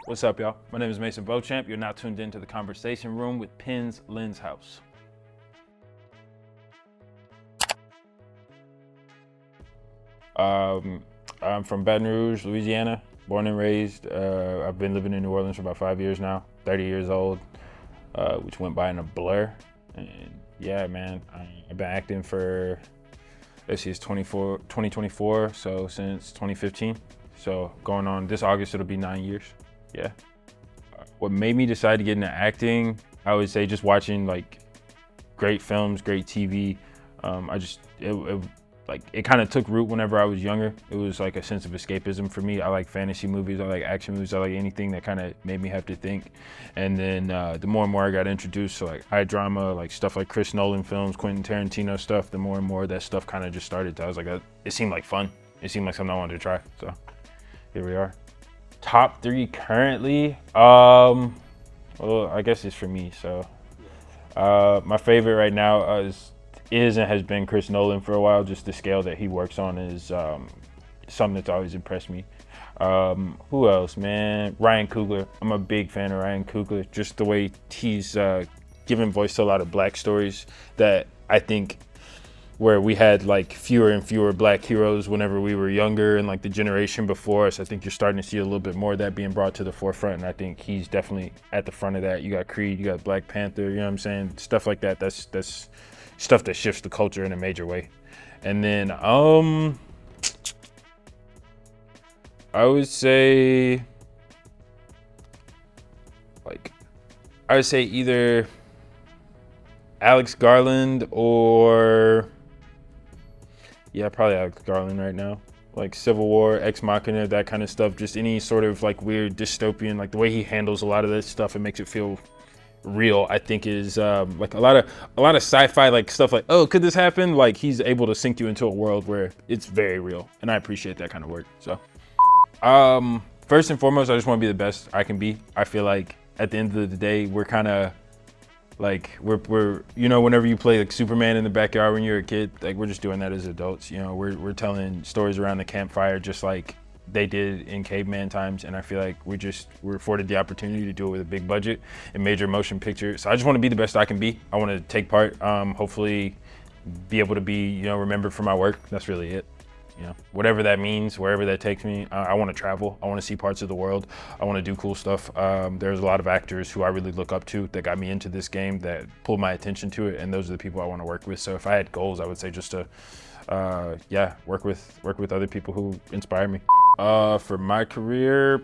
What's up, y'all? My name is Mason Beauchamp. You're now tuned into the Conversation Room with Penn's Lens House. I'm from Baton Rouge, Louisiana, born and raised. I've been living in New Orleans for about 5 years now, 30 years old, which went by in a blur. And yeah, man, I've been acting for, let's see, it's 2024, so since 2015. So going on this August, it'll be 9 years. Yeah. What made me decide to get into acting, I would say just watching like great films, great TV. It kind of took root whenever I was younger. It was like a sense of escapism for me. I like fantasy movies, I like action movies, I like anything that kind of made me have to think. And then the more and more I got introduced to like high drama, like stuff like Chris Nolan films, Quentin Tarantino stuff, the more and more that stuff kind of just started to, I was like, it seemed like fun. It seemed like something I wanted to try. So here we are. Top 3 currently, well, I guess it's for me. So my favorite right now is and has been Chris Nolan for a while. Just the scale that he works on is something that's always impressed me. Who else, man? Ryan Coogler. I'm a big fan of Ryan Coogler. Just the way he's given voice to a lot of black stories that I think where we had like fewer and fewer black heroes whenever we were younger and like the generation before us. I think you're starting to see a little bit more of that being brought to the forefront, and I think he's definitely at the front of that. You got Creed, you got Black Panther, you know what I'm saying? Stuff like that. That's stuff that shifts the culture in a major way. And then I would say either Alex Garland or probably Alex Garland right now. Like Civil War, Ex Machina, that kind of stuff. Just any sort of like weird dystopian, like the way he handles a lot of this stuff and makes it feel real, I think is like a lot of sci-fi like stuff like, oh, could this happen? Like he's able to sink you into a world where it's very real, and I appreciate that kind of work. So first and foremost, I just want to be the best I can be. I feel like at the end of the day, we're kind of like we're you know, whenever you play like Superman in the backyard when you're a kid, like we're just doing that as adults. You know, we're telling stories around the campfire just like they did in caveman times, and I feel like we're afforded the opportunity to do it with a big budget and major motion picture. So I just want to be the best I can be. I want to take part, hopefully be able to be, you know, remembered for my work. That's really it. You know, whatever that means, wherever that takes me. I want to travel. I want to see parts of the world. I want to do cool stuff. There's a lot of actors who I really look up to that got me into this game, that pulled my attention to it, and those are the people I want to work with. So if I had goals, I would say just to work with other people who inspire me. For my career,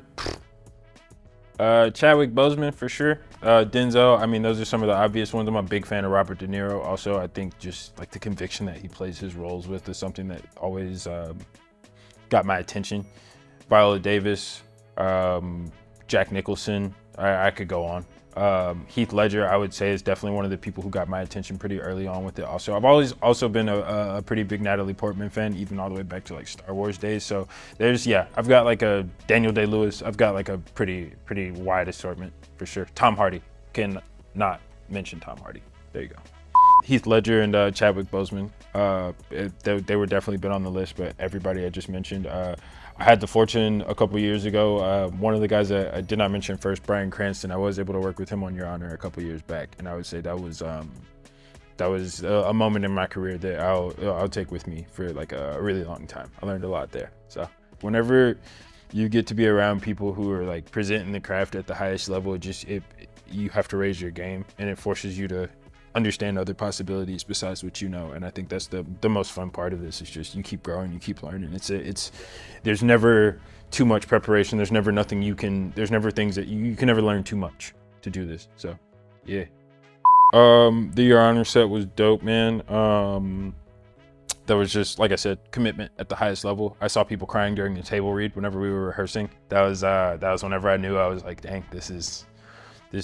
Chadwick Boseman for sure. Denzel, I mean, those are some of the obvious ones. I'm a big fan of Robert De Niro. Also, I think just like the conviction that he plays his roles with is something that always got my attention. Viola Davis, Jack Nicholson, I could go on. Heath Ledger, I would say, is definitely one of the people who got my attention pretty early on with it. Also, I've always also been a pretty big Natalie Portman fan, even all the way back to like Star Wars days. So I've got like a Daniel Day-Lewis. I've got like a pretty wide assortment for sure. Tom Hardy, can not mention Tom Hardy. There you go. Heath Ledger and Chadwick Boseman, they were definitely been on the list, but everybody I just mentioned. I had the fortune a couple years ago. One of the guys that I did not mention first, Bryan Cranston, I was able to work with him on Your Honor a couple years back, and I would say that was a moment in my career that I'll take with me for like a really long time. I learned a lot there. So whenever you get to be around people who are like presenting the craft at the highest level, you have to raise your game, and it forces you to understand other possibilities besides what you know. And I think that's the most fun part of this, is just you keep growing, you keep learning. There's never too much preparation. There's never things that you can never learn too much to do this. So yeah. The Your Honor set was dope, man. That was just, like I said, commitment at the highest level. I saw people crying during the table read whenever we were rehearsing. That was whenever I knew, I was like, dang, this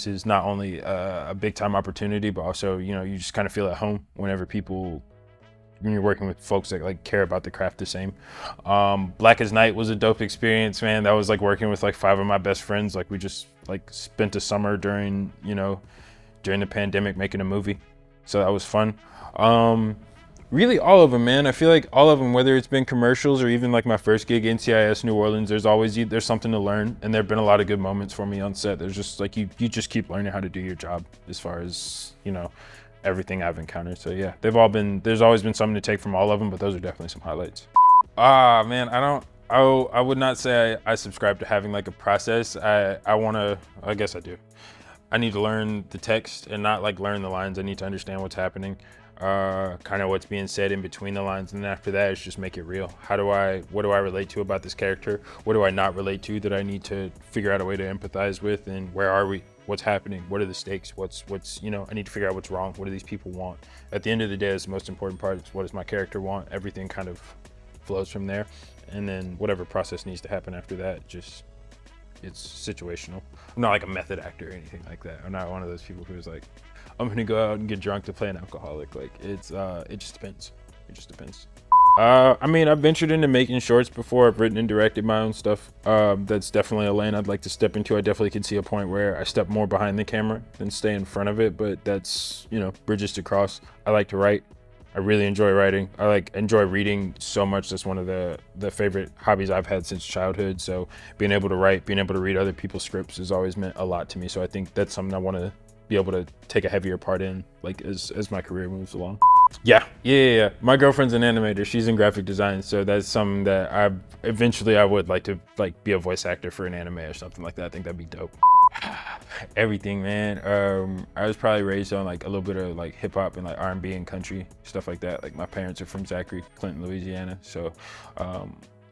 is not only a big time opportunity, but also, you know, you just kind of feel at home when you're working with folks that like care about the craft the same. Black as Night was a dope experience, man. That was like working with like 5 of my best friends. Like we just like spent a summer during the pandemic making a movie. So that was fun. Really, all of them, man. I feel like all of them, whether it's been commercials or even like my first gig, NCIS New Orleans, there's something to learn, and there've been a lot of good moments for me on set. There's just like you just keep learning how to do your job as far as everything I've encountered. So yeah, there's always been something to take from all of them, but those are definitely some highlights. Ah, man, I would not say I subscribe to having like a process. I guess I do. I need to learn the text and not like learn the lines. I need to understand what's happening, kind of what's being said in between the lines. And then after that, it's just make it real. What do I relate to about this character? What do I not relate to that I need to figure out a way to empathize with? And where are we? What's happening? What are the stakes? I need to figure out what's wrong. What do these people want? At the end of the day, that's the most important part. Is what does my character want? Everything kind of flows from there. And then whatever process needs to happen after that, it's situational. I'm not like a method actor or anything like that. I'm not one of those people who's like, I'm gonna go out and get drunk to play an alcoholic. Like it just depends. It just depends. I mean, I've ventured into making shorts before. I've written and directed my own stuff. That's definitely a lane I'd like to step into. I definitely can see a point where I step more behind the camera than stay in front of it, but that's, bridges to cross. I like to write. I really enjoy writing. Enjoy reading so much. That's one of the favorite hobbies I've had since childhood. So being able to write, being able to read other people's scripts has always meant a lot to me. So I think that's something I want to be able to take a heavier part in, like as my career moves along. Yeah. My girlfriend's an animator. She's in graphic design. So that's something that I would like to be a voice actor for an anime or something like that. I think that'd be dope. Everything, man. I was probably raised on like a little bit of like hip hop and like R&B and country stuff like that. Like my parents are from Zachary, Clinton, Louisiana, so a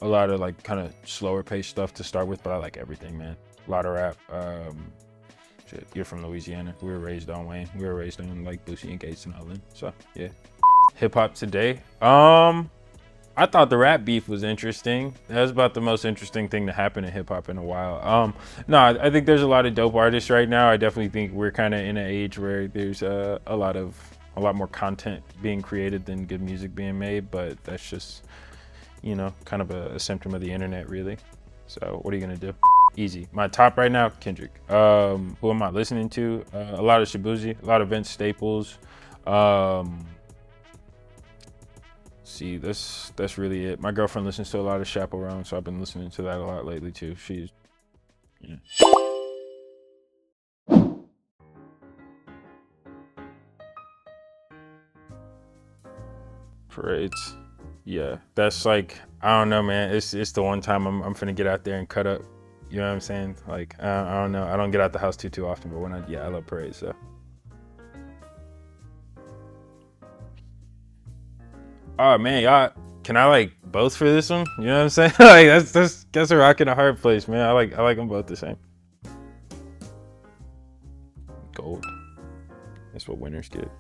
lot of like kind of slower paced stuff to start with. But I like everything, man. A lot of rap. Shit, you're from Louisiana. We were raised on Wayne. We were raised on like Boosie and Gates and all that. So yeah. Hip hop today. I thought the rap beef was interesting. That was about the most interesting thing to happen in hip hop in a while. No, I think there's a lot of dope artists right now. I definitely think we're kind of in an age where there's a lot more content being created than good music being made. But that's just, kind of a symptom of the internet, really. So what are you gonna do? Easy. My top right now, Kendrick. Who am I listening to? A lot of Shabuzi, a lot of Vince Staples. See, that's really it. My girlfriend listens to a lot of Chaperone, so I've been listening to that a lot lately too. Parades. Yeah, that's like, I don't know, man. It's the one time I'm finna get out there and cut up. You know what I'm saying? Like, I don't know. I don't get out the house too often, but I love parades. So. Oh man, y'all, can I like both for this one? You know what I'm saying? Like that's a rock and a hard place, man. I like them both the same. Gold. That's what winners get.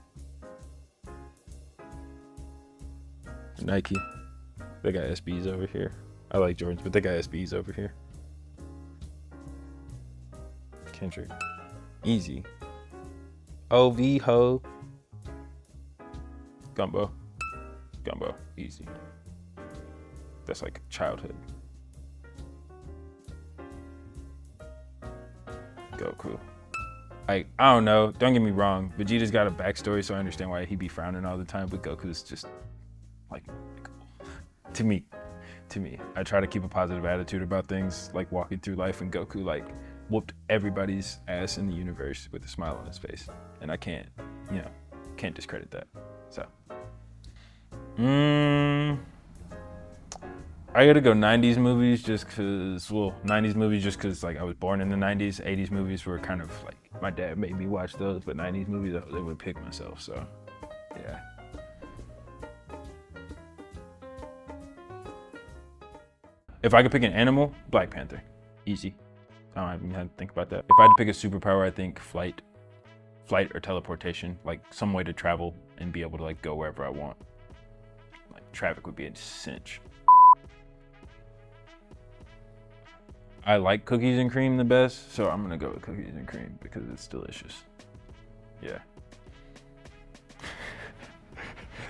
Nike. They got SBs over here. I like Jordans, but they got SBs over here. Kendrick. Easy. OV ho. Gumbo. Easy. That's like childhood. Goku. Like, I don't know. Don't get me wrong. Vegeta's got a backstory, so I understand why he'd be frowning all the time. But Goku's just like, to me, I try to keep a positive attitude about things, like walking through life, and Goku like whooped everybody's ass in the universe with a smile on his face, and I can't discredit that. So. I gotta go 90s movies just cause like I was born in the 90s. 80s movies were kind of like, my dad made me watch those, but 90s movies I was able to pick myself, so yeah. If I could pick an animal, Black Panther. Easy. I don't even have to think about that. If I had to pick a superpower, I think flight or teleportation, like some way to travel and be able to like go wherever I want. Like traffic would be a cinch. I like cookies and cream the best, so I'm gonna go with cookies and cream because it's delicious. Yeah.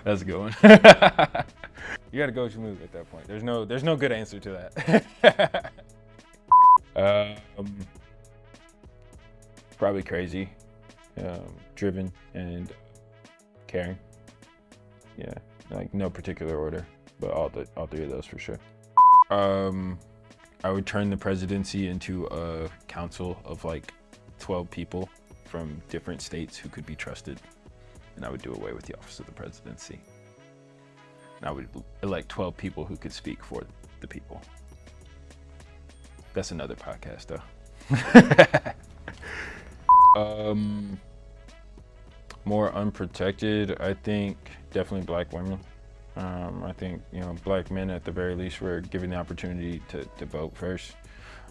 That's a good one. You gotta go with your mood at that point. There's no good answer to that. Probably crazy, driven, and caring. Yeah, like no particular order, but all three of those for sure. I would turn the presidency into a council of like 12 people from different states who could be trusted, and I would do away with the office of the presidency. And I would elect 12 people who could speak for the people. That's another podcast though. More unprotected, I think definitely Black women. I think, Black men at the very least were given the opportunity to vote first.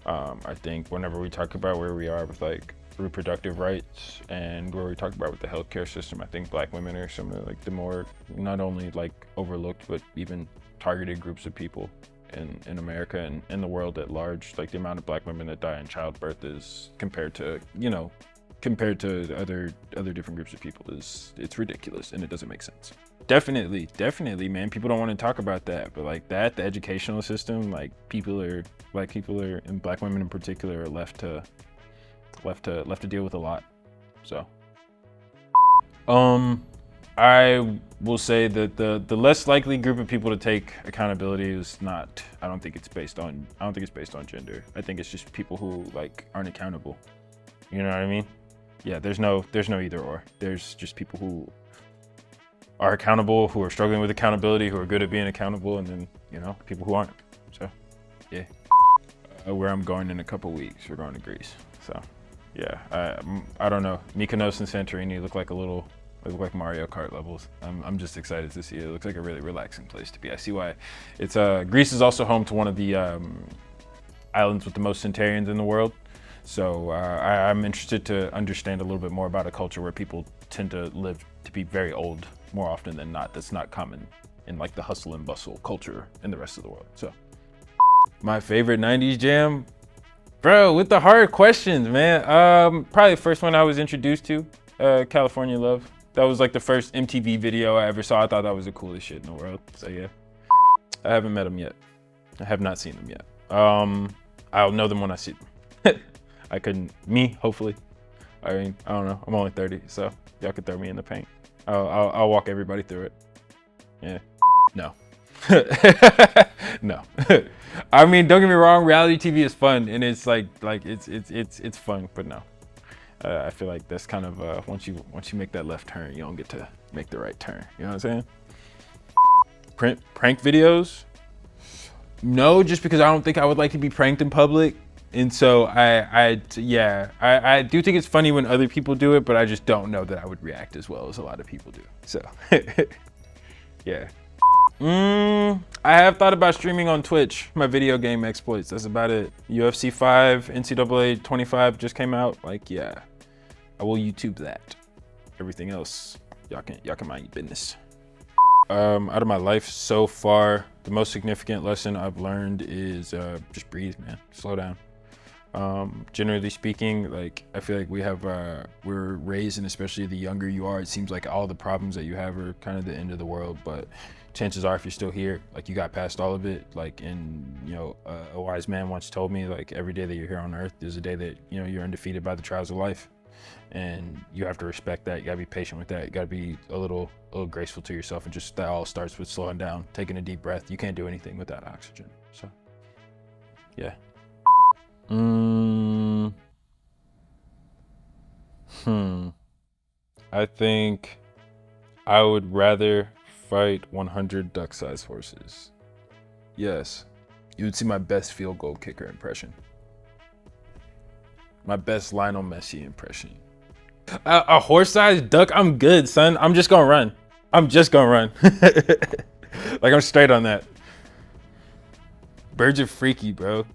I think whenever we talk about where we are with like reproductive rights and where we talk about with the healthcare system, I think Black women are some of like the more not only like overlooked but even targeted groups of people in America and in the world at large. Like the amount of Black women that die in childbirth is compared to other different groups of people it's ridiculous, and it doesn't make sense. Definitely, man. People don't want to talk about that, but like the educational system, like Black people are, and Black women in particular, are left to deal with a lot. So, I will say that the less likely group of people to take accountability is not. I don't think it's based on gender. I think it's just people who like aren't accountable. You know what I mean? Yeah, there's no either or. There's just people who are accountable, who are struggling with accountability, who are good at being accountable, and then, people who aren't. So, yeah. Where I'm going in a couple weeks, we're going to Greece. So, yeah, I don't know. Mykonos and Santorini look like Mario Kart levels. I'm just excited to see it. It looks like a really relaxing place to be. I see why. It's Greece is also home to one of the islands with the most centenarians in the world. So I'm interested to understand a little bit more about a culture where people tend to live to be very old more often than not. That's not common in like the hustle and bustle culture in the rest of the world. So my favorite 90s jam, bro, with the hard questions, man. Probably the first one I was introduced to, California Love. That was like the first MTV video I ever saw. I thought that was the coolest shit in the world. So yeah, I haven't met them yet. I have not seen them yet. I'll know them when I see them. I couldn't, hopefully. I mean, I don't know. I'm only 30, so y'all could throw me in the paint. I'll walk everybody through it. Yeah. No. No. I mean, don't get me wrong. Reality TV is fun, and it's like it's fun, but no. I feel like that's kind of once you make that left turn, you don't get to make the right turn. You know what I'm saying? Prank videos? No, just because I don't think I would like to be pranked in public. And so I do think it's funny when other people do it, but I just don't know that I would react as well as a lot of people do. So, yeah. I have thought about streaming on Twitch, my video game exploits. That's about it. UFC 5, NCAA 25 just came out. Like, yeah, I will YouTube that. Everything else, y'all can mind your business. Out of my life so far, the most significant lesson I've learned is just breathe, man. Slow down. Generally speaking, like I feel like we're raised, and especially the younger you are, it seems like all the problems that you have are kind of the end of the world. But chances are, if you're still here, like you got past all of it. Like, and a wise man once told me, like every day that you're here on earth is a day that you're undefeated by the trials of life, and you have to respect that. You gotta be patient with that. You gotta be a little graceful to yourself, and just that all starts with slowing down, taking a deep breath. You can't do anything without oxygen. So, yeah. I think I would rather fight 100 duck-sized horses. Yes, you would see my best field goal kicker impression. My best Lionel Messi impression. A horse-sized duck? I'm good, son. I'm just gonna run. Like, I'm straight on that. Birds are freaky, bro.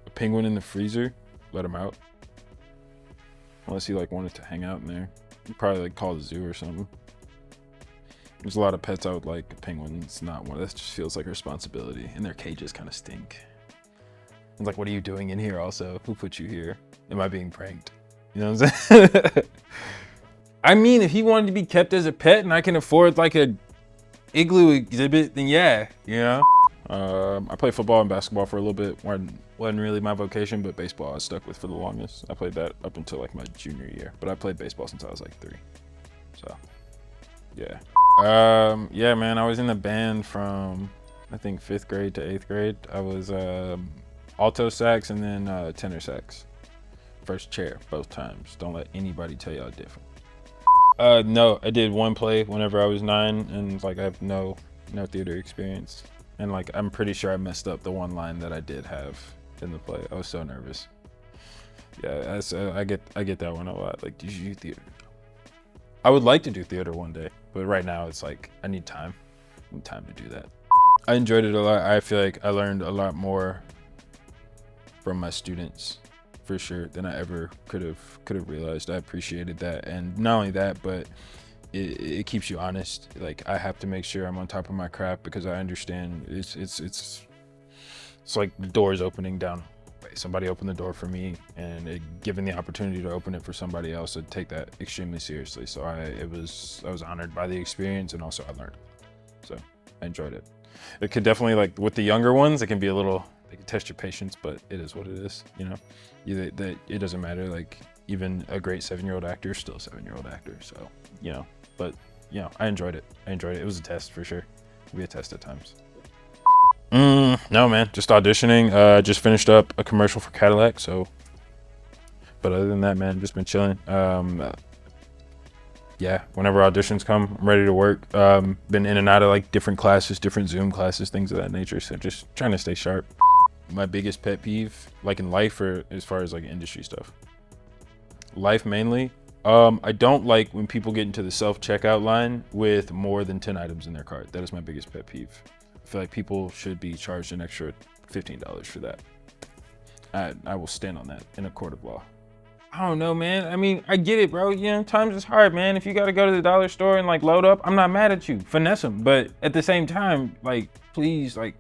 A penguin in the freezer, let him out. Unless he like wanted to hang out in there. You'd probably like call the zoo or something. There's a lot of pets I would like. A penguin's not one. That just feels like a responsibility. And their cages kind of stink. It's like, what are you doing in here also? Who put you here? Am I being pranked? You know what I'm saying? I mean, if he wanted to be kept as a pet and I can afford like a igloo exhibit, then yeah, I played football and basketball for a little bit. Wasn't really my vocation, but baseball I stuck with for the longest. I played that up until like my junior year, but I played baseball since I was like 3. So, yeah. Yeah, man, I was in the band from I think 5th grade to 8th grade. I was alto sax and then tenor sax. First chair both times. Don't let anybody tell y'all different. No, I did one play whenever I was 9, and like I have no theater experience, and like I'm pretty sure I messed up the one line that I did have in the play. I was so nervous. Yeah, I get that one a lot. Like, did you do theater? I would like to do theater one day, but right now it's like I need time. I need time to do that. I enjoyed it a lot. I feel like I learned a lot more from my students, for sure, than I ever could have realized. I appreciated that, and not only that, but it keeps you honest. Like, I have to make sure I'm on top of my craft because I understand it's like the doors opening down. Somebody opened the door for me, and given the opportunity to open it for somebody else, I'd take that extremely seriously. So I was honored by the experience, and also I learned. So I enjoyed it. It could definitely, like with the younger ones, it can be a little, they can test your patience, but it is what it is, you know. That it doesn't matter. Like, even a great 7-year-old actor is still a 7-year-old actor. So, you know, but you know, I enjoyed it. It was a test for sure. It'll be a test at times. No, man, just auditioning. Just finished up a commercial for Cadillac. So, but other than that, man, just been chilling. Yeah, whenever auditions come, I'm ready to work. Been in and out of like different classes, different Zoom classes, things of that nature. So just trying to stay sharp. My biggest pet peeve, like in life or as far as like industry stuff? Life mainly. I don't like when people get into the self-checkout line with more than 10 items in their cart. That is my biggest pet peeve. I feel like people should be charged an extra $15 for that. I will stand on that in a court of law. I don't know, man. I mean, I get it, bro. You know, times is hard, man. If you got to go to the dollar store and like load up, I'm not mad at you. Finesse them. But at the same time, like, please, like,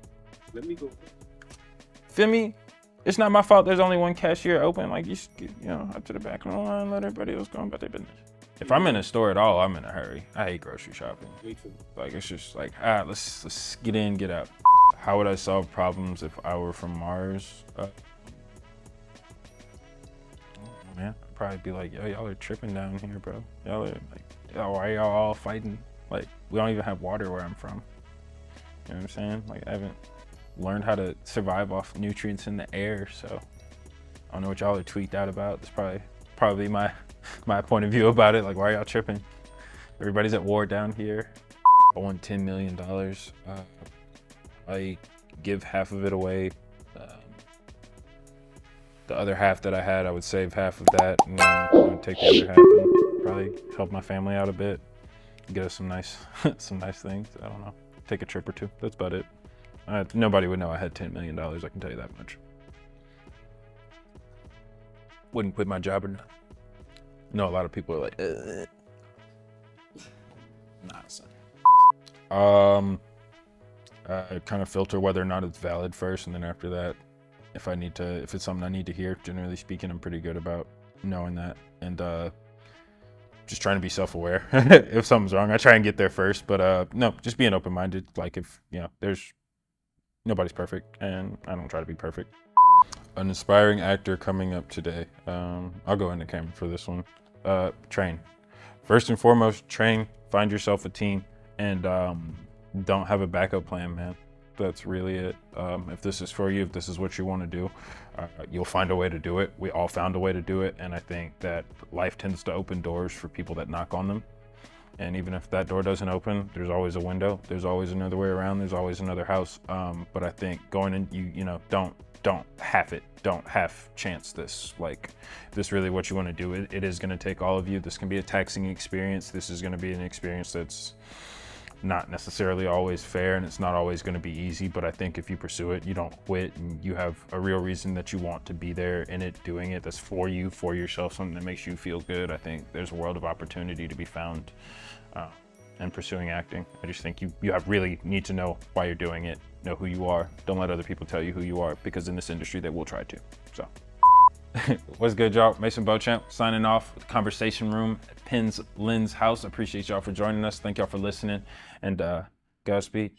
Let me go. feel me? It's not my fault there's only one cashier open. Like, you should get, you know, up to the back of the line, let everybody else go about their business. If I'm in a store at all, I'm in a hurry. I hate grocery shopping. Like, it's just like, let's get in, get out. How would I solve problems if I were from Mars? Man, I'd probably be like, yo, y'all are tripping down here, bro. Y'all are like, yo, why are y'all all fighting? Like, we don't even have water where I'm from. You know what I'm saying? Like, I haven't learned how to survive off nutrients in the air, so I don't know what y'all are tweaked out about. That's probably my point of view about it. Like, why are y'all tripping? Everybody's at war down here. I want $10 million. I give half of it away. The other half that I had, I would save half of that, and then I would take the other half and probably help my family out a bit, get us some nice things. I don't know, take a trip or two. That's about it. Nobody would know I had $10 million. I can tell you that much. Wouldn't quit my job or not. No, a lot of people are like, nah, son. I kind of filter whether or not it's valid first, and then after that, if it's something I need to hear, generally speaking, I'm pretty good about knowing that, and just trying to be self-aware. If something's wrong, I try and get there first, but no, just being open-minded. Like, if, you know, nobody's perfect, and I don't try to be perfect. An inspiring actor coming up today. I'll go into camera for this one. Train. First and foremost, train, find yourself a team, and don't have a backup plan, man. That's really it. If this is for you, if this is what you want to do, you'll find a way to do it. We all found a way to do it, and I think that life tends to open doors for people that knock on them. And even if that door doesn't open, there's always a window. There's always another way around. There's always another house. But I think going in, you know, don't half it. Don't half chance this. Like, if this really what you want to do, it is going to take all of you. This can be a taxing experience. This is going to be an experience that's not necessarily always fair, and it's not always going to be easy, but I think if you pursue it, you don't quit, and you have a real reason that you want to be there in it, doing it, that's for you, for yourself, something that makes you feel good. I think there's a world of opportunity to be found in pursuing acting. I just think you really need to know why you're doing it, know who you are. Don't let other people tell you who you are, because in this industry they will try to. So what's good, y'all? Mason Beauchamp signing off with the Conversation Room at Lynn's house. I appreciate y'all for joining us. Thank y'all for listening, and Godspeed.